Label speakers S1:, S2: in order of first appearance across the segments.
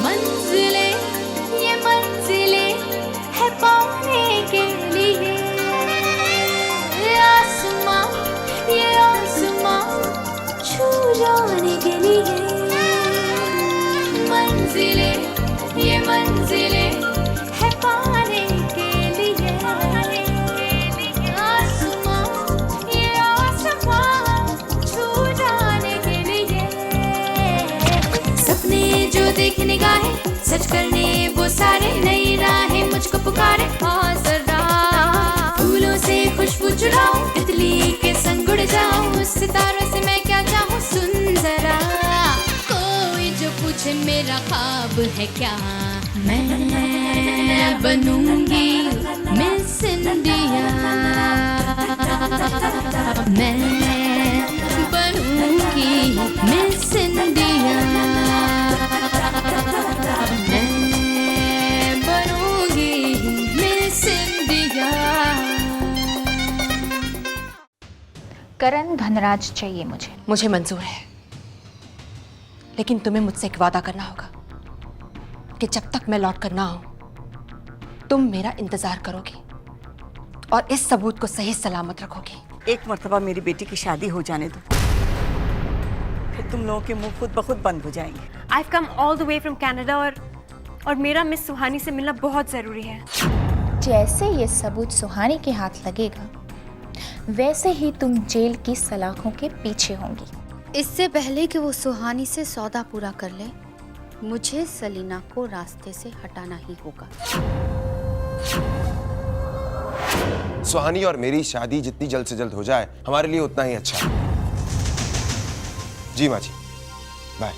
S1: मंजिले ये मंजिले है पाने के लिए, आसमां ये आसमां छू जाने के लिए। मंजिले ये मंजिले है पाने के लिए, आसमां ये आसमां छू जाने के लिए। सपने जो देख निगाहें सच करने वो सारे, नई राहें मुझको पुकारे। हाँ जरा फूलों से खुशबू चुराऊं, तितली के संग उड़ जाऊं, सितारों से मैं क्या चाहूं। सुन जरा कोई जो पूछे मेरा ख्वाब है क्या, मैं बनूंगी मिस इंडिया, मैं बनूंगी मिस इंडिया, मैं बनूंगी मिस इंडिया।
S2: करण धनराज चाहिए मुझे।
S3: मुझे मंजूर है, लेकिन तुम्हें मुझसे एक वादा करना होगा कि जब तक मैं लौट कर ना आऊं तुम मेरा इंतजार करोगी और इस सबूत को सही सलामत रखोगी।
S4: एक मर्तबा मेरी बेटी की शादी हो जाने दो, फिर तुम लोगों के मुंह खुद ब खुद बंद हो जाएंगे।
S5: I've come all the way from Canada और मेरा मिस सुहानी से मिलना बहुत ज़रूरी है।
S2: जैसे ये सबूत सुहानी के हाथ लगेगा वैसे ही तुम जेल की सलाखों के पीछे होंगी।
S6: इससे पहले कि वो सुहानी से सौदा पूरा कर ले, मुझे सलीना को रास्ते से हटाना ही होगा।
S7: सुहानी और मेरी शादी जितनी जल्द से जल्द हो जाए हमारे लिए उतना ही अच्छा है। जी माँ जी, बाय।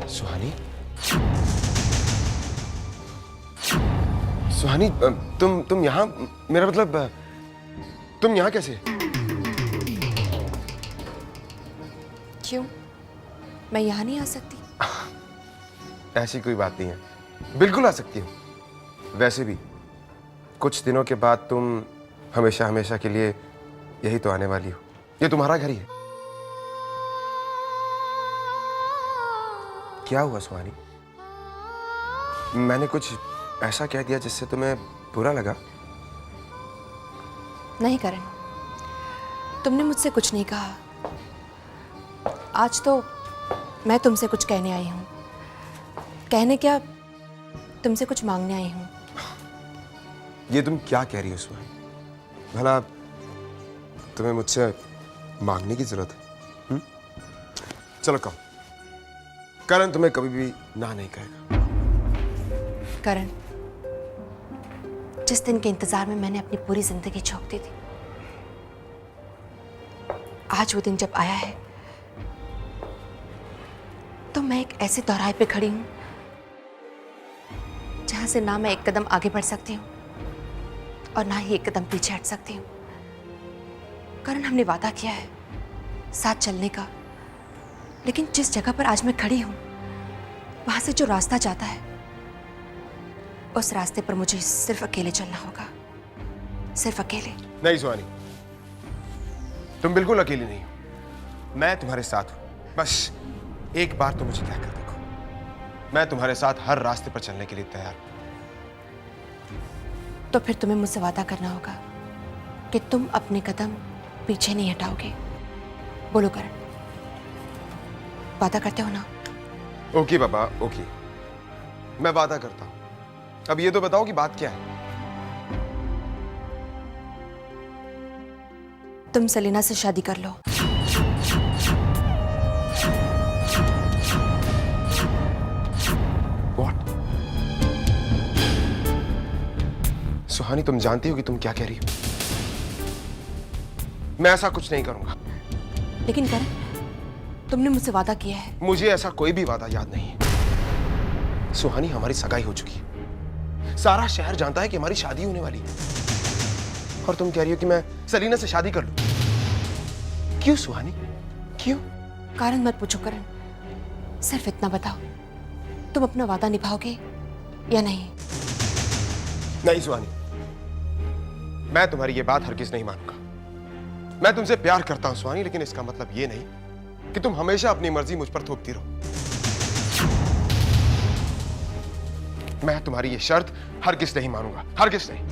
S7: सुहानी, सुहानी तुम यहाँ, मेरा मतलब तुम यहाँ कैसे?
S3: क्यों, मैं यहाँ नहीं आ सकती?
S7: ऐसी कोई बात नहीं है, बिल्कुल आ सकती हो। वैसे भी कुछ दिनों के बाद तुम हमेशा हमेशा के लिए यही तो आने वाली हो। ये तुम्हारा घर ही है। क्या हुआ सुहानी? मैंने कुछ ऐसा कह दिया जिससे तुम्हें बुरा लगा?
S3: नहीं करण, तुमने मुझसे कुछ नहीं कहा। आज तो मैं तुमसे कुछ कहने आई हूँ। कहने क्या, तुमसे कुछ मांगने आई हूँ।
S7: ये तुम क्या कह रही हो सुहानी? भला तुम्हें मुझसे मांगने की जरूरत है? चलो कहो, करण तुम्हें कभी भी ना नहीं कहेगा।
S3: करण, जिस दिन के इंतजार में मैंने अपनी पूरी जिंदगी झोंक दी थी, आज वो दिन जब आया है तो मैं एक ऐसे दौराहे पे खड़ी हूं जहां से ना मैं एक कदम आगे बढ़ सकती हूँ और ना ही एक कदम पीछे हट सकती हूँ। करण, हमने वादा किया है साथ चलने का, लेकिन जिस जगह पर आज मैं खड़ी हूं वहां से जो रास्ता जाता है उस रास्ते पर मुझे सिर्फ अकेले चलना होगा, सिर्फ अकेले।
S7: नहीं सुहानी, तुम बिल्कुल अकेली नहीं हो। मैं तुम्हारे साथ हूं। बस एक बार तो मुझे कहकर देखो, मैं तुम्हारे साथ हर रास्ते पर चलने के लिए तैयार हूं।
S3: तो फिर तुम्हें मुझसे वादा करना होगा कि तुम अपने कदम पीछे नहीं हटाओगे। बोलो करण, वादा करते हो ना?
S7: ओके बाबा, ओके, मैं वादा करता हूं। अब ये तो बताओ कि बात क्या है?
S3: तुम सलीना से शादी कर लो।
S7: What? सुहानी, तुम जानती हो कि तुम क्या कह रही हो? मैं ऐसा कुछ नहीं करूंगा।
S3: लेकिन करण, तुमने मुझसे वादा किया है।
S7: मुझे ऐसा कोई भी वादा याद नहीं है। सुहानी, हमारी सगाई हो चुकी है। सारा शहर जानता है कि हमारी शादी होने वाली है, और तुम कह रही हो कि मैं सलीना से शादी कर लूं। क्यों सुहानी, क्यों?
S3: कारण मत पूछो करण, सिर्फ इतना बताओ, तुम अपना वादा निभाओगे या नहीं?
S7: नहीं सुहानी, मैं तुम्हारी ये बात हरगिज नहीं मानूंगा। मैं तुमसे प्यार करता हूं सुहानी, लेकिन इसका मतलब ये नहीं कि तुम हमेशा अपनी मर्जी मुझ पर थोपती रहो। मैं तुम्हारी ये शर्त हरगिज नहीं मानूंगा, हरगिज नहीं।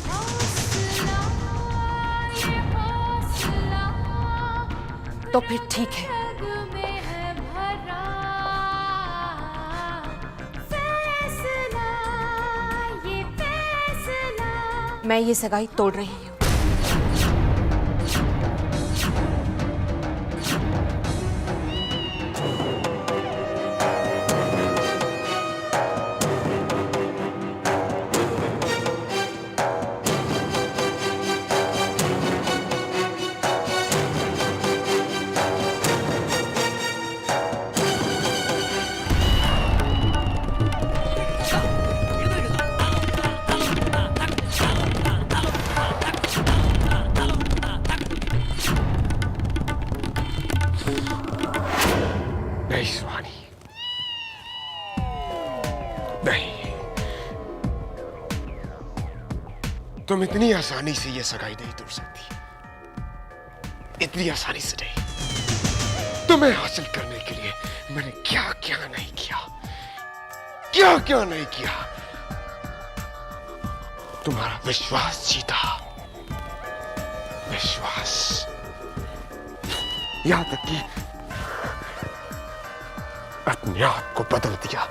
S3: तो फिर ठीक है, मैं ये सगाई तोड़ रही हूँ।
S7: नहीं सुहानी, नहीं। तुम इतनी आसानी से ये सगाई नहीं तोड़ सकती, इतनी आसानी से नहीं। तुम्हें हासिल करने के लिए मैंने क्या क्या नहीं किया, क्या क्या नहीं किया। तुम्हारा विश्वास जीता, विश्वास, यहां तक कि अपने आप को बदल दिया।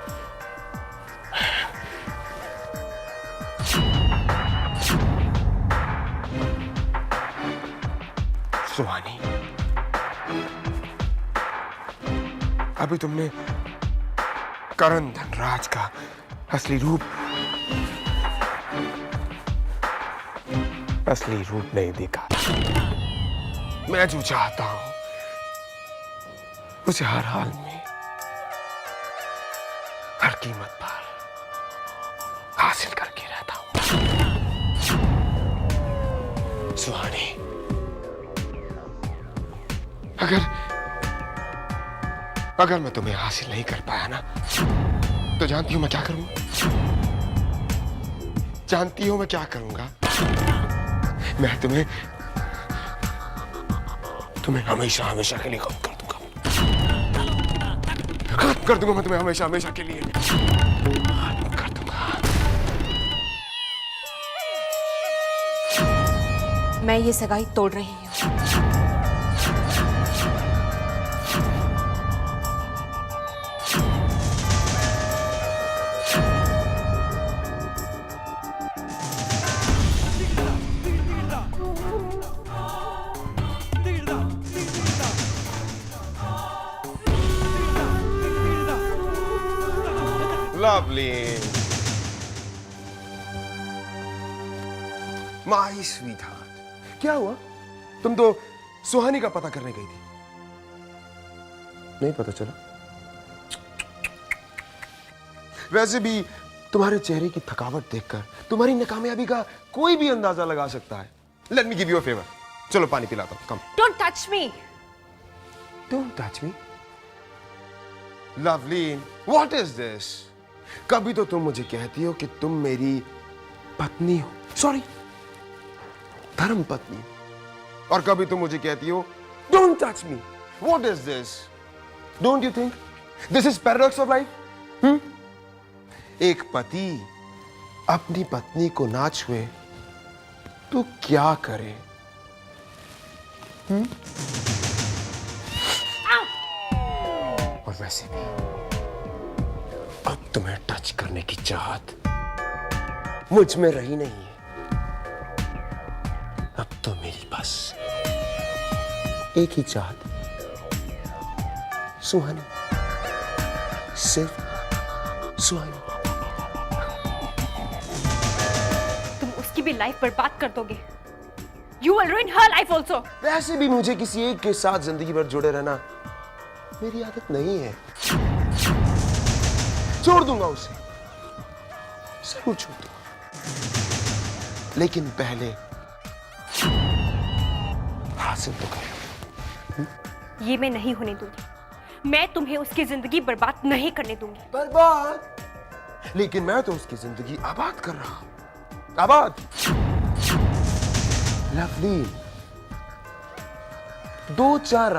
S7: सुहानी, अभी तुमने करण धनराज का असली रूप नहीं देखा। मैं जो चाहता हूं उसे हर हाल में, हर कीमत पर हासिल करके रहता हूं। सुहानी, अगर मैं तुम्हें हासिल नहीं कर पाया ना, तो जानती हो मैं क्या करूंगा? जानती हो मैं क्या करूंगा? मैं तुम्हें हमेशा हमेशा के लिए खत्म कर दूंगा। खत्म कर दूंगा मैं तुम्हें हमेशा हमेशा के लिए खत्म कर दूंगा।
S3: मैं ये सगाई तोड़ रही हूँ।
S7: लवली, माय स्वीट हार्ट, क्या हुआ? तुम तो सुहानी का पता करने गई थी, नहीं पता चला? वैसे भी तुम्हारे चेहरे की थकावट देखकर तुम्हारी नाकामयाबी का कोई भी अंदाजा लगा सकता है। Let me give you a favour. चलो पानी पिलाता हूं, कम।
S5: Don't touch me.
S7: Don't touch me. Lovely, what is this? कभी तो तुम मुझे कहती हो कि तुम मेरी पत्नी हो, सॉरी, धर्म पत्नी, और कभी तुम मुझे कहती हो don't touch me. What is this? Don't you think this is paradox of life? एक पति अपनी पत्नी को ना छुए तो क्या करे? और वैसे भी अब तुम्हें टच करने की चाहत मुझ में रही नहीं है। अब तो मेरी बस एक ही चाहत, सुहानी, सिर्फ सुहानी।
S5: तुम उसकी भी लाइफ बर्बाद कर दोगे। You will ruin her life also.
S7: वैसे भी मुझे किसी एक के साथ जिंदगी भर जुड़े रहना मेरी आदत नहीं है। छोड़ दूंगा उसे, जरूर छोड़ दूंगा, लेकिन पहले हासिल तो कर।
S5: ये मैं नहीं होने दूंगी। मैं तुम्हें उसकी जिंदगी बर्बाद नहीं करने दूंगी।
S7: बर्बाद? लेकिन मैं तो उसकी जिंदगी आबाद कर रहा हूं। आबाद? लवली, 2-4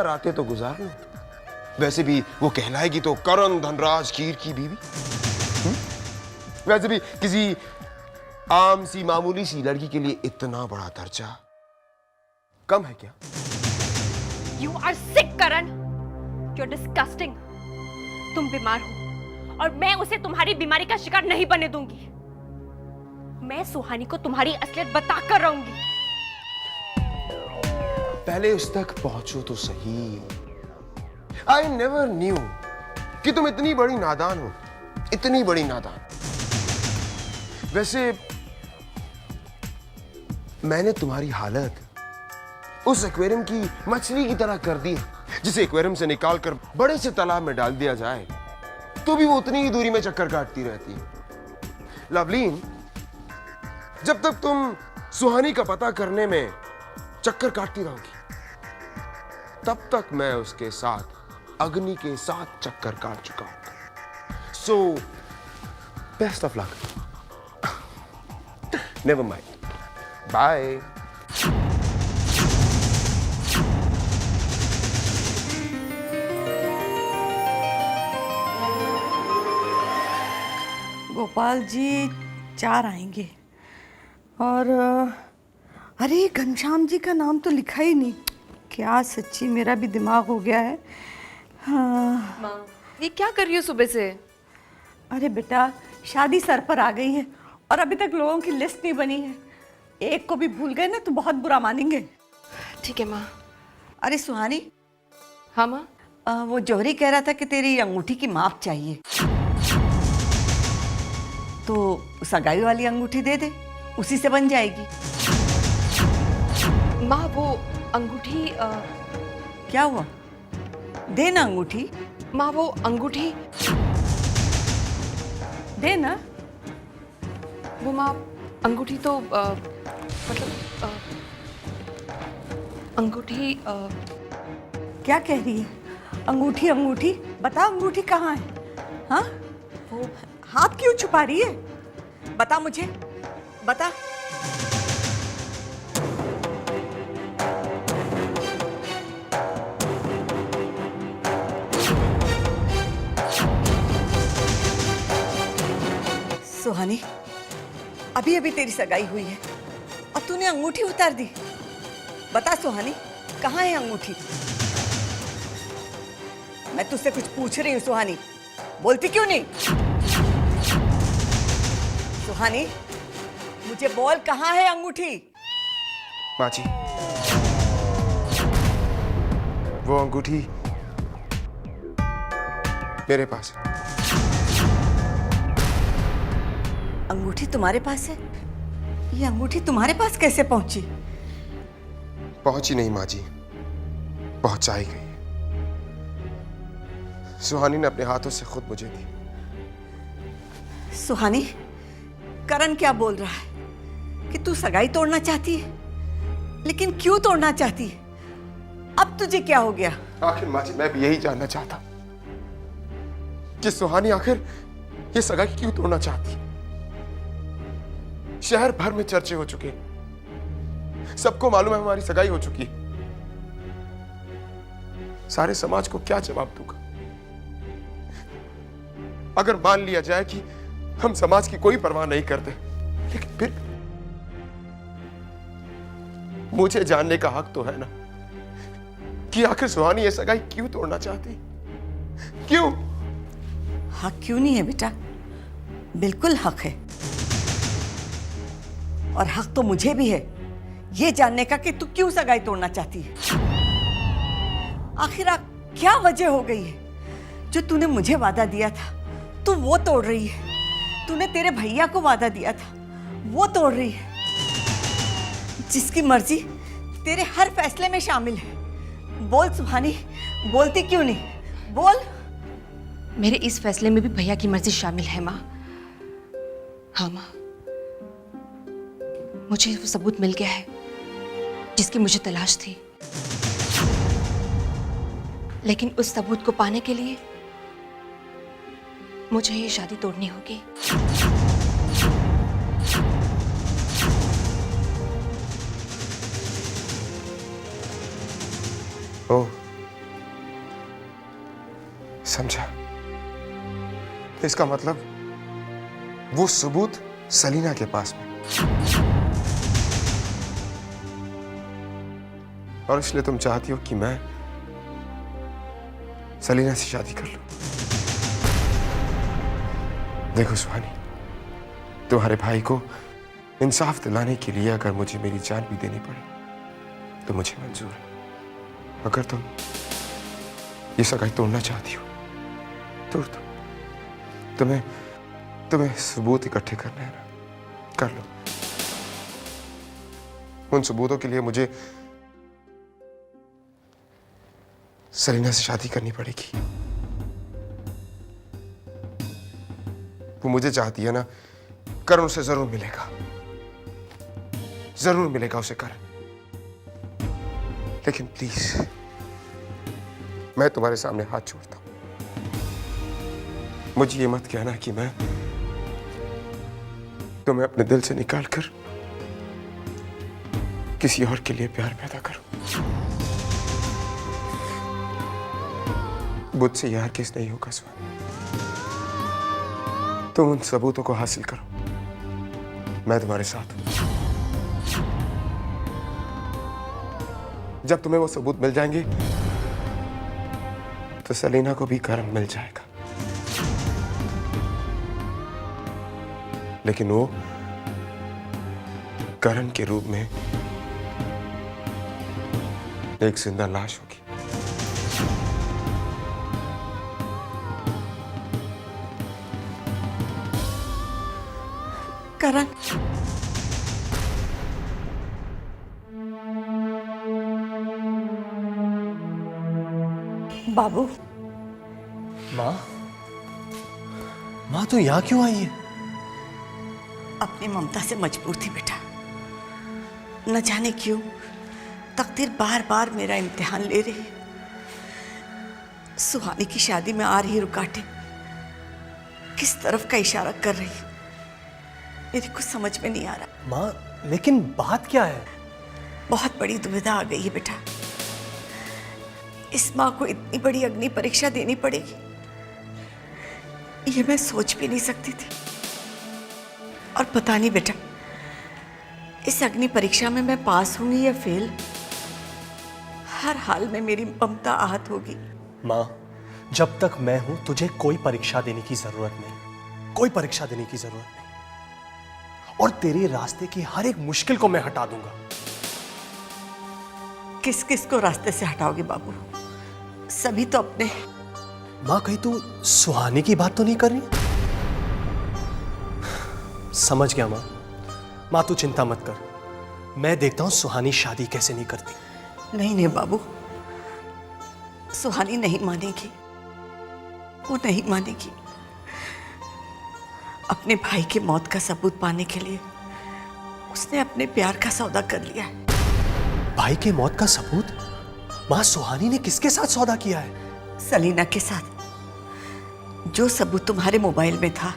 S7: रातें तो गुजार लो। वैसे भी वो कहलाएगी तो करण धनराज कीर की बीवी। वैसे भी किसी आम सी मामूली सी लड़की के लिए इतना बड़ा दर्जा कम है क्या?
S5: You are sick, Karan. You're disgusting। तुम बीमार हो और मैं उसे तुम्हारी बीमारी का शिकार नहीं बनने दूंगी। मैं सुहानी को तुम्हारी असलियत बताकर रहूंगी।
S7: पहले उस तक पहुंचो तो सही। I never knew कि तुम इतनी बड़ी नादान हो, इतनी बड़ी नादान। वैसे मैंने तुम्हारी हालत उस एक्वेरियम की मछली की तरह कर दी है, जिसे एक्वेरियम से निकालकर बड़े से तालाब में डाल दिया जाए तो भी वो उतनी ही दूरी में चक्कर काटती रहती है। लवलीन, जब तक तुम सुहानी का पता करने में चक्कर काटती रहोगी तब तक मैं उसके साथ अग्नि के साथ चक्कर काट चुका हूं। So best of luck. Never mind, bye.
S4: Gopal ji 4 आएंगे और अरे घनश्याम जी का नाम तो लिखा ही नहीं। क्या सच्ची मेरा भी दिमाग हो गया है। हाँ।
S3: माँ, ये क्या कर रही हो सुबह से?
S4: अरे बेटा, शादी सर पर आ गई है और अभी तक लोगों की लिस्ट नहीं बनी है। एक को भी भूल गए ना तो बहुत बुरा मानेंगे।
S3: ठीक है माँ।
S4: अरे सुहानी।
S3: हाँ माँ।
S4: वो जौहरी कह रहा था कि तेरी अंगूठी की माप चाहिए, तो सगाई वाली अंगूठी दे दे, उसी से बन जाएगी।
S3: माँ वो अंगूठी
S4: क्या हुआ? दे ना अंगूठी।
S3: माँ वो अंगूठी
S4: दे ना।
S3: वो माँ अंगूठी तो मतलब अंगूठी
S4: क्या कह रही है? अंगूठी अंगूठी बता, अंगूठी कहाँ है? हाँ, वो हाथ क्यों छुपा रही है? बता मुझे, बता। सुहानी, अभी अभी तेरी सगाई हुई है और तूने अंगूठी उतार दी। बता सुहानी, कहाँ है अंगूठी? मैं तुझसे कुछ पूछ रही हूँ सुहानी, बोलती क्यों नहीं? सुहानी, मुझे बोल, कहाँ है अंगूठी?
S7: माँ जी, वो अंगूठी मेरे पास है।
S4: अंगूठी तुम्हारे पास है? ये अंगूठी तुम्हारे पास कैसे पहुंची?
S7: पहुंची नहीं माँ जी, पहुंचाई गई। सुहानी ने अपने हाथों से खुद मुझे दी।
S4: सुहानी, करण क्या बोल रहा है कि तू सगाई तोड़ना चाहती है, लेकिन क्यों तोड़ना चाहती है? अब तुझे क्या हो गया?
S7: आखिर माँ जी, मैं भी यही जानना चाहता कि सुहानी आखिर ये सगाई क्यों तोड़ना चाहती है। शहर भर में चर्चे हो चुके हैं, सबको मालूम है हमारी सगाई हो चुकी है। सारे समाज को क्या जवाब दूंगा? अगर मान लिया जाए कि हम समाज की कोई परवाह नहीं करते, लेकिन फिर मुझे जानने का हक तो है ना कि आखिर सुहानी ये सगाई क्यों तोड़ना चाहती? क्यों?
S4: हक क्यों नहीं है बेटा? बिल्कुल हक है, और हक तो मुझे भी है ये जानने का कि तू क्यों सगाई तोड़ना चाहती है। आखिर क्या वजह हो गई है? जो तूने मुझे वादा दिया था तू वो तोड़ रही है, तूने तेरे भैया को वादा दिया था वो तोड़ रही है, जिसकी मर्जी तेरे हर फैसले में शामिल है। बोल सुहानी, बोलती क्यों नहीं? बोल।
S3: मेरे इस फैसले में भी भैया की मर्जी शामिल है माँ। हाँ माँ, मुझे वो सबूत मिल गया है जिसकी मुझे तलाश थी, लेकिन उस सबूत को पाने के लिए मुझे ये शादी तोड़नी होगी।
S7: ओह, समझा। इसका मतलब वो सबूत सलीना के पास में, और इसलिए तुम चाहती हो कि मैं सलीना से शादी कर लूं। देखो सुहानी, तुम्हारे भाई को इंसाफ दिलाने के लिए अगर मुझे मेरी जान भी देनी पड़े तो मुझे मंजूर है। अगर तुम ये सगाई तोड़ना चाहती हो, तोड़ दो। तुम्हें सबूत इकट्ठे करने हैं ना, कर लो। उन सबूतों के लिए मुझे सलीना से शादी करनी पड़ेगी। वो मुझे चाहती है ना, करण उसे जरूर मिलेगा, जरूर मिलेगा उसे करण। लेकिन प्लीज, मैं तुम्हारे सामने हाथ जोड़ता हूं, मुझे ये मत कहना कि मैं तुम्हें अपने दिल से निकालकर किसी और के लिए प्यार पैदा करूं। मुझसे यार किस नहीं होगा स्वामी। तुम उन सबूतों को हासिल करो, मैं तुम्हारे साथ हूं। जब तुम्हें वो सबूत मिल जाएंगे तो सलीना को भी करण मिल जाएगा। लेकिन वो करण के रूप में एक जिंदा लाश होगी।
S4: करण, बाबू।
S8: माँ, माँ तो यहाँ क्यों आई है?
S4: अपनी ममता से मजबूर थी बेटा। न जाने क्यों तकदीर बार बार मेरा इम्तिहान ले रही है। सुहानी की शादी में आ रही रुकावटें किस तरफ का इशारा कर रही है, मेरी कुछ समझ में नहीं आ रहा।
S8: माँ, लेकिन बात क्या है?
S4: बहुत बड़ी दुविधा आ गई है बेटा। इस माँ को इतनी बड़ी अग्नि परीक्षा देनी पड़ेगी, ये मैं सोच भी नहीं सकती थी। और पता नहीं बेटा, इस अग्नि परीक्षा में मैं पास होंगी या फेल, हर हाल में मेरी ममता आहत होगी।
S8: माँ, जब तक मैं हूं तुझे कोई परीक्षा देने की जरूरत नहीं, कोई परीक्षा देने की जरूरत नहीं। और तेरे रास्ते की हर एक मुश्किल को मैं हटा दूंगा।
S4: किस किस को रास्ते से हटाओगे बाबू? सभी तो अपने।
S8: माँ, कहीं तू सुहानी की बात तो नहीं कर रही? समझ गया माँ। माँ तू चिंता मत कर, मैं देखता हूं सुहानी शादी कैसे नहीं करती।
S4: नहीं नहीं बाबू, सुहानी नहीं मानेगी, वो नहीं मानेगी। अपने भाई की मौत का सबूत पाने के लिए उसने अपने प्यार का सौदा कर लिया है।
S8: भाई के मौत का सबूत? माँ, सुहानी ने किसके साथ सौदा किया है?
S4: सलीना के साथ। जो सबूत तुम्हारे मोबाइल में था,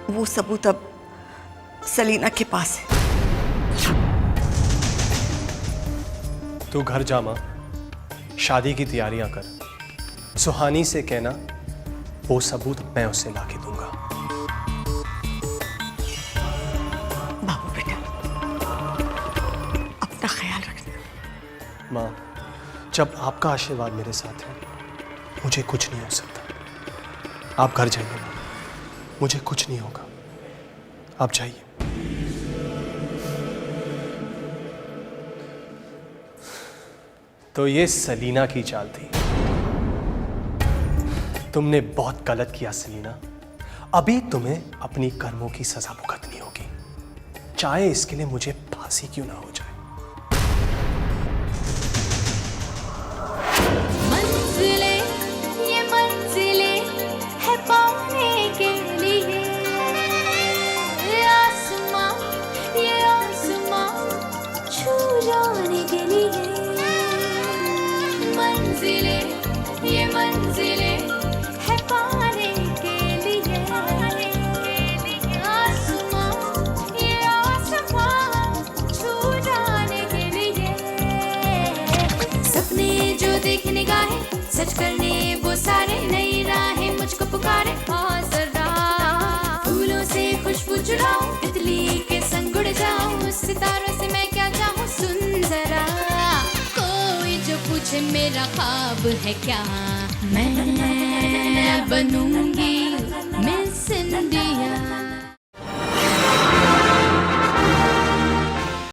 S4: वो सबूत अब सलीना के पास है।
S8: तू घर जा माँ, शादी की तैयारियां कर। सुहानी से कहना वो सबूत मैं उसे लाके दूंगा।
S4: बाबू बेटा, अपना ख्याल रखना।
S8: माँ, जब आपका आशीर्वाद मेरे साथ है, मुझे कुछ नहीं हो सकता। आप घर जाइए माँ, मुझे कुछ नहीं होगा। आप जाइए। तो ये सलीना की चाल थी। तुमने बहुत गलत किया सलीना। अभी तुम्हें अपनी कर्मों की सजा भुगतनी होगी, चाहे इसके लिए मुझे फांसी क्यों ना हो जाए।
S1: मंजिलें, ये मंजिलें है पाने के लिए, ये आसमां छू जाने के लिए। मंजिलें, ये मंजिलें है पाने के लिए, आसमां छू जाने के लिए। सपने वैसे मेरा ख्वाब है क्या, मैं बनूंगी मिस इंडिया।